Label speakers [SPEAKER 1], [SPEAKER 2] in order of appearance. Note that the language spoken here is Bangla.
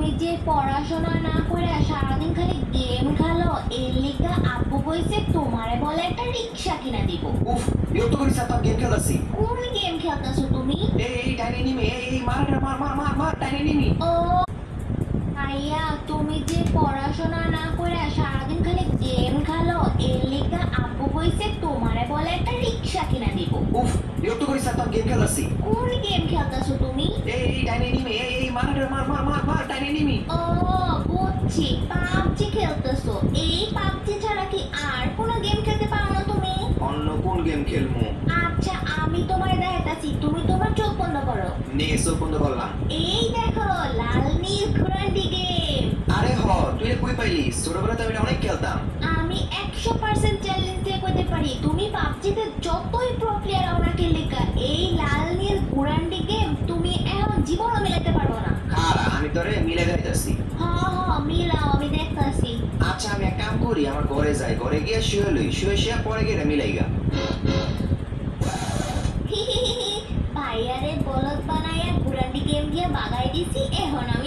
[SPEAKER 1] তুমি যে পড়াশোনা না করে সারাদিন খালি গেম খেলো এর লিগা আব্বু কইছে তোমারে বলে একটা রিক্সা কিনা দিব।
[SPEAKER 2] উফ, বিরক্ত করিস না, তো গেম খেলতেছি।
[SPEAKER 1] কোন গেম খেলতেছো তুমি?
[SPEAKER 2] এই টাইনে নিমি, এই মার মার মার মার মার টাইনে নিমি।
[SPEAKER 1] ও ভাইয়া, তুমি যে পড়াশোনা না করে সারাদিন খালি গেম খেলো এর লিগা আব্বু কইছে তোমারে বলে একটা রিক্সা কিনা দিব।
[SPEAKER 2] উফ, বিরক্ত করিস না, তো গেম খেলতেছি।
[SPEAKER 1] কোন গেম খেলতেছো তুমি?
[SPEAKER 2] এই টাইনে নিমি, এই মার মার মার মার মার টাইনে নিমি।
[SPEAKER 1] ও বুঝছি, পাবজি খেলতেছো। এই পাবজি ছাড়া কি আর কোনো গেম খেলতে পারো না তুমি?
[SPEAKER 2] অন্য কোন গেম খেলমু?
[SPEAKER 1] আচ্ছা আমি তোমায় দেখাচ্ছি, তুমি তোমার চোখ বন্ধ করো।
[SPEAKER 2] নে, চোখ বন্ধ করলাম।
[SPEAKER 1] এই দেখো, লাল নীল ঘোড়ান্ডি গেম।
[SPEAKER 2] আরে হ, তুই এটা কই পাইলি? ছোটবেলায় তো আমি এটা অনেক খেলতাম।
[SPEAKER 1] আমি 100% চ্যালেঞ্জ দিয়ে কইতে পারি, তুমি পাবজিতে যতই প্রো প্লেয়ার হও না কেলিকা, এই লাল নীল ঘোড়ান্ডি গেম তুমি এখন জীবনও মিলাতে পারবো না।
[SPEAKER 2] খারা, আমি তোরে মিলে যাইতাছি।
[SPEAKER 1] হ হ মিলাও, আমি দেখতাছি।
[SPEAKER 2] আচ্ছা, আমি এক কাম করি, আমার ঘরে যাই, ঘরে গিয়ে শুয়ে লই, শুয়ে শুয়ে পরে গিয়ে এটা মিলাইগা।
[SPEAKER 1] ভাইয়ারে বলদ বানাইয়া ঘোড়ান্ডি গেম দিয়ে বাগাই দিছি, এখন আমি